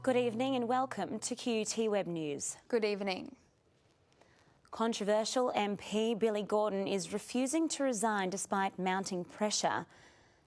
Good evening and welcome to QUT Web News. Good evening. Controversial MP Billy Gordon is refusing to resign despite mounting pressure.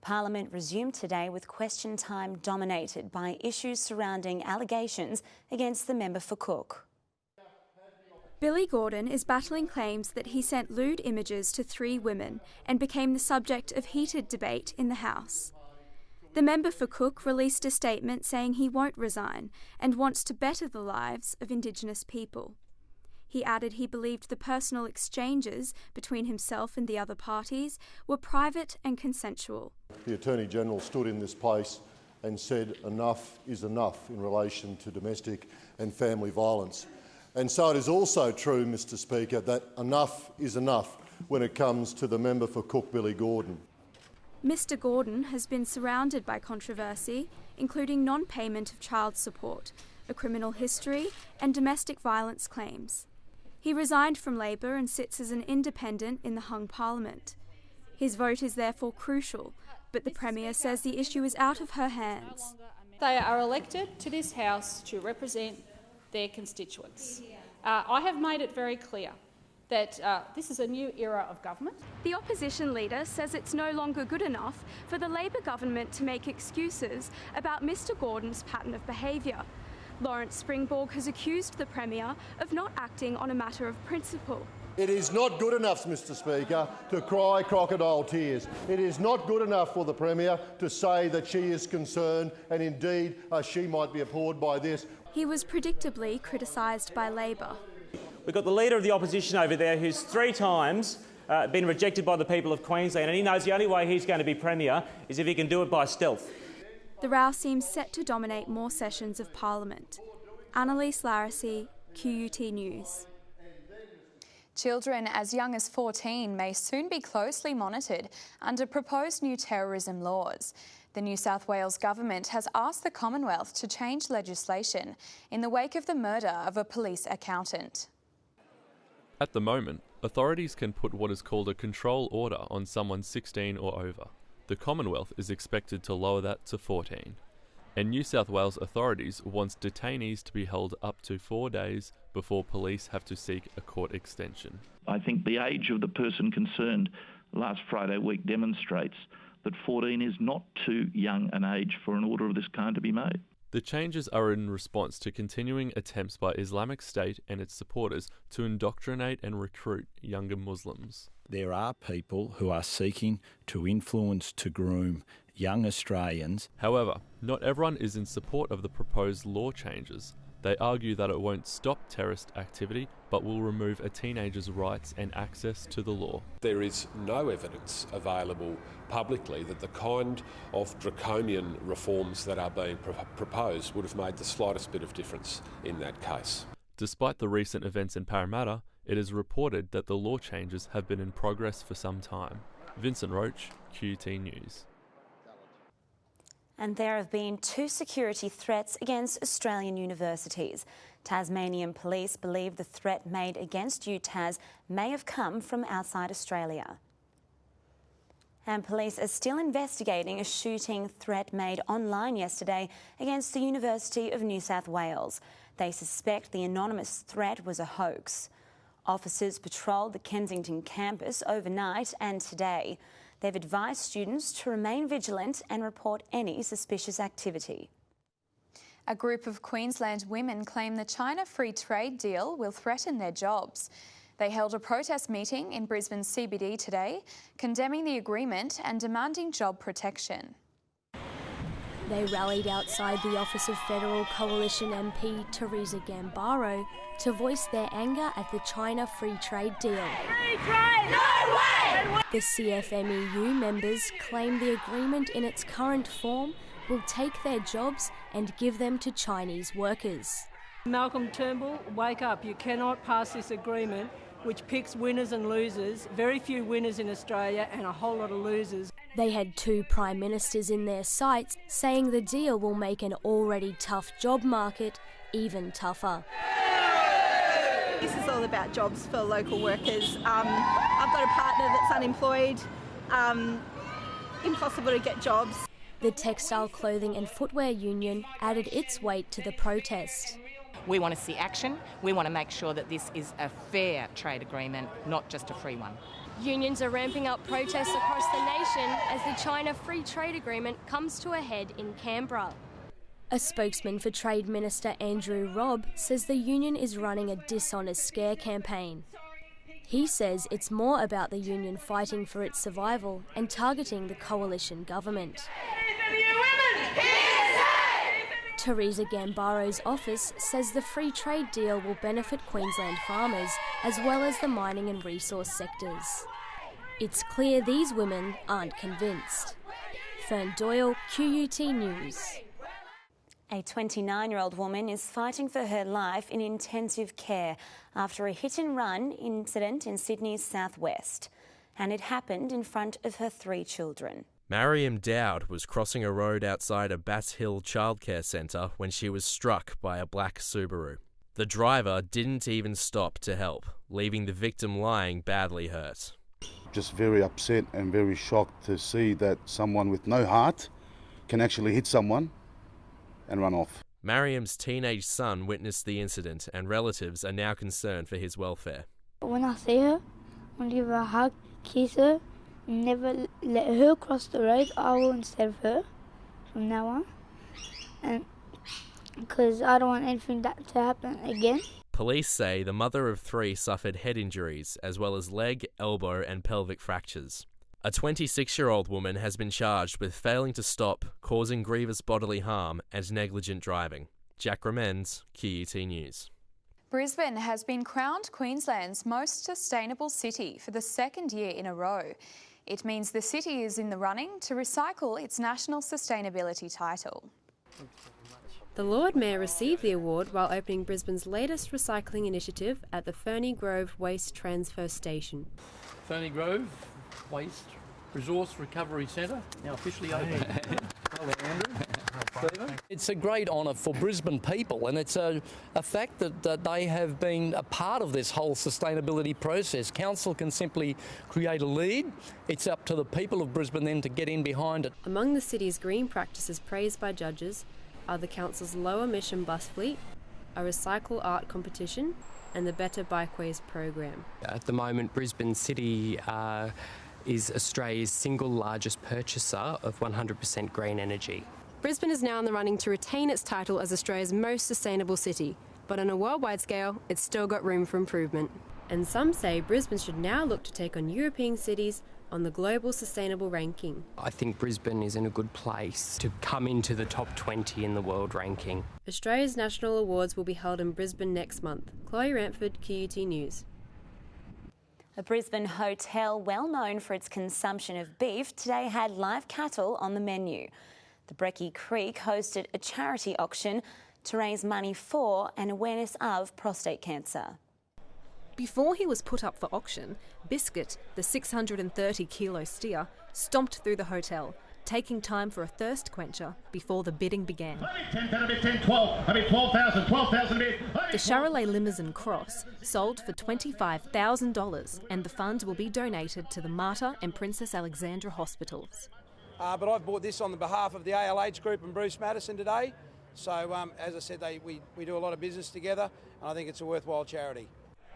Parliament resumed today with question time dominated by issues surrounding allegations against the member for Cook. Billy Gordon is battling claims that he sent lewd images to 3 women and became the subject of heated debate in the House. The member for Cook released a statement saying he won't resign and wants to better the lives of Indigenous people. He added he believed the personal exchanges between himself and the other parties were private and consensual. The Attorney-General stood in this place and said enough is enough in relation to domestic and family violence. And so it is also true, Mr Speaker, that enough is enough when it comes to the member for Cook, Billy Gordon. Mr Gordon has been surrounded by controversy, including non-payment of child support, a criminal history and domestic violence claims. He resigned from Labor and sits as an independent in the hung Parliament. His vote is therefore crucial, but the Premier says the issue is out of her hands. They are elected to this House to represent their constituents. I have made it very clear that this is a new era of government. The opposition leader says it's no longer good enough for the Labor government to make excuses about Mr Gordon's pattern of behaviour. Lawrence Springborg has accused the Premier of not acting on a matter of principle. It is not good enough, Mr Speaker, to cry crocodile tears. It is not good enough for the Premier to say that she is concerned, and indeed she might be appalled by this. He was predictably criticised by Labor. We've got the Leader of the Opposition over there who's 3 times been rejected by the people of Queensland, and he knows the only way he's going to be Premier is if he can do it by stealth. The row seems set to dominate more sessions of Parliament. Annalise Larissy, QUT News. Children as young as 14 may soon be closely monitored under proposed new terrorism laws. The New South Wales Government has asked the Commonwealth to change legislation in the wake of the murder of a police accountant. At the moment, authorities can put what is called a control order on someone 16 or over. The Commonwealth is expected to lower that to 14. And New South Wales authorities wants detainees to be held up to 4 days before police have to seek a court extension. I think the age of the person concerned last Friday week demonstrates that 14 is not too young an age for an order of this kind to be made. The changes are in response to continuing attempts by Islamic State and its supporters to indoctrinate and recruit younger Muslims. There are people who are seeking to influence, to groom young Australians. However, not everyone is in support of the proposed law changes. They argue that it won't stop terrorist activity, but will remove a teenager's rights and access to the law. There is no evidence available publicly that the kind of draconian reforms that are being proposed would have made the slightest bit of difference in that case. Despite the recent events in Parramatta, it is reported that the law changes have been in progress for some time. Vincent Roach, QUT News. And there have been 2 security threats against Australian universities. Tasmanian police believe the threat made against UTAS may have come from outside Australia. And police are still investigating a shooting threat made online yesterday against the University of New South Wales. They suspect the anonymous threat was a hoax. Officers patrolled the Kensington campus overnight and today. They've advised students to remain vigilant and report any suspicious activity. A group of Queensland women claim the China free trade deal will threaten their jobs. They held a protest meeting in Brisbane CBD today, condemning the agreement and demanding job protection. They rallied outside the office of Federal Coalition MP Teresa Gambaro to voice their anger at the China free trade deal. Free trade! No way! The CFMEU members claim the agreement in its current form will take their jobs and give them to Chinese workers. Malcolm Turnbull, wake up. You cannot pass this agreement which picks winners and losers, very few winners in Australia and a whole lot of losers. They had 2 prime ministers in their sights, saying the deal will make an already tough job market even tougher. This is all about jobs for local workers. I've got a partner that's unemployed, impossible to get jobs. The Textile Clothing and Footwear Union added its weight to the protest. We want to see action. We want to make sure that this is a fair trade agreement, not just a free one. Unions are ramping up protests across the nation as the China Free Trade Agreement comes to a head in Canberra. A spokesman for Trade Minister Andrew Robb says the union is running a dishonest scare campaign. He says it's more about the union fighting for its survival and targeting the coalition government. Theresa Gambaro's office says the free trade deal will benefit Queensland farmers as well as the mining and resource sectors. It's clear these women aren't convinced. Fern Doyle, QUT News. A 29-year-old woman is fighting for her life in intensive care after a hit-and-run incident in Sydney's southwest. And it happened in front of her 3 children. Mariam Dowd was crossing a road outside a Bass Hill childcare centre when she was struck by a black Subaru. The driver didn't even stop to help, leaving the victim lying badly hurt. Just very upset and very shocked to see that someone with no heart can actually hit someone and run off. Mariam's teenage son witnessed the incident and relatives are now concerned for his welfare. When I see her, I want to give her a hug, kiss her, never let her cross the road. I will instead of her from now on, and because I don't want anything that to happen again. Police say the mother of 3 suffered head injuries as well as leg, elbow and pelvic fractures. A 26-year-old woman has been charged with failing to stop, causing grievous bodily harm and negligent driving. Jack Remens, QUT News. Brisbane has been crowned Queensland's most sustainable city for the 2nd year in a row. It means the city is in the running to recycle its national sustainability title. The Lord Mayor received the award while opening Brisbane's latest recycling initiative at the Ferny Grove Waste Transfer Station. Ferny Grove Waste Resource Recovery Centre, now officially open. Hello, Andrew. Stephen. It's a great honour for Brisbane people, and it's a fact that they have been a part of this whole sustainability process. Council can simply create a lead. It's up to the people of Brisbane then to get in behind it. Among the city's green practices praised by judges are the council's low-emission bus fleet, a recycle art competition, and the Better Bikeways program. At the moment, Brisbane City is Australia's single largest purchaser of 100% green energy. Brisbane is now in the running to retain its title as Australia's most sustainable city, but on a worldwide scale, it's still got room for improvement. And some say Brisbane should now look to take on European cities on the global sustainable ranking. I think Brisbane is in a good place to come into the top 20 in the world ranking. Australia's national awards will be held in Brisbane next month. Chloe Ramford, QUT News. A Brisbane hotel well known for its consumption of beef today had live cattle on the menu. The Brekky Creek hosted a charity auction to raise money for and awareness of prostate cancer. Before he was put up for auction, Biscuit, the 630-kilo steer, stomped through the hotel, taking time for a thirst quencher before the bidding began. The Charolais Limousin Cross sold for $25,000 and the funds will be donated to the Mater and Princess Alexandra hospitals. But I've bought this on the behalf of the ALH Group and Bruce Madison today. So, as I said, we do a lot of business together, and I think it's a worthwhile charity.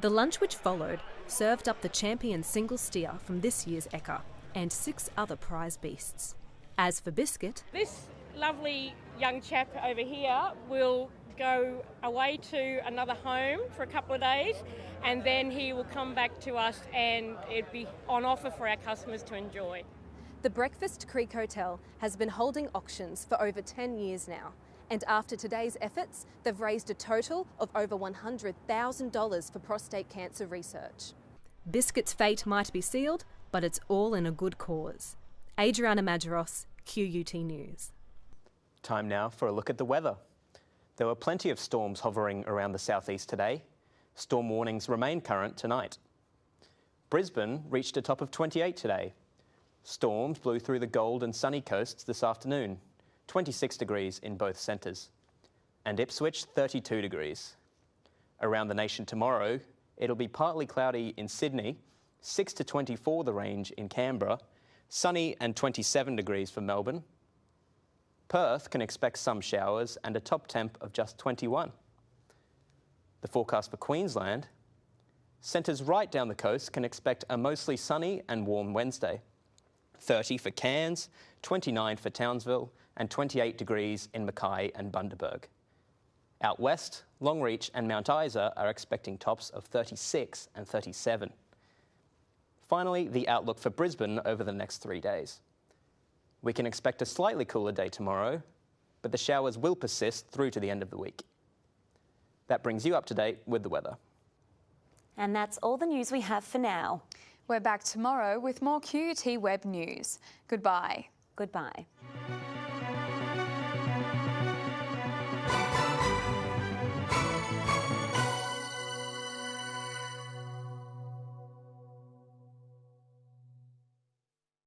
The lunch which followed served up the champion single steer from this year's Ekka and 6 other prize beasts. As for Biscuit, this lovely young chap over here will go away to another home for a couple of days, and then he will come back to us and it'll be on offer for our customers to enjoy. The Breakfast Creek Hotel has been holding auctions for over 10 years now, and after today's efforts, they've raised a total of over $100,000 for prostate cancer research. Biscuit's fate might be sealed, but it's all in a good cause. Adriana Madgeros, QUT News. Time now for a look at the weather. There were plenty of storms hovering around the southeast today. Storm warnings remain current tonight. Brisbane reached a top of 28 today. Storms blew through the Gold and sunny coasts this afternoon, 26 degrees in both centres. And Ipswich, 32 degrees. Around the nation tomorrow, it'll be partly cloudy in Sydney, 6 to 24 the range in Canberra, sunny and 27 degrees for Melbourne. Perth can expect some showers and a top temp of just 21. The forecast for Queensland: centres right down the coast can expect a mostly sunny and warm Wednesday. 30 for Cairns, 29 for Townsville, and 28 degrees in Mackay and Bundaberg. Out west, Longreach and Mount Isa are expecting tops of 36 and 37. Finally, the outlook for Brisbane over the next 3 days. We can expect a slightly cooler day tomorrow, but the showers will persist through to the end of the week. That brings you up to date with the weather. And that's all the news we have for now. We're back tomorrow with more QUT Web news. Goodbye. Goodbye.